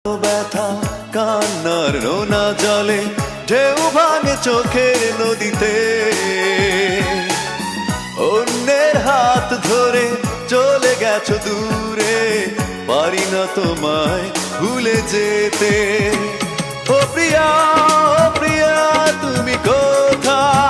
ব্যথা কান্নার রোনা জলে ঢেউ ভাঙে চোখের নদীতে অন্যের হাত ধরে চলে গেছো দূরে পারি না তোমায় ভুলে যেতে ও প্রিয়া তুমি কোথায়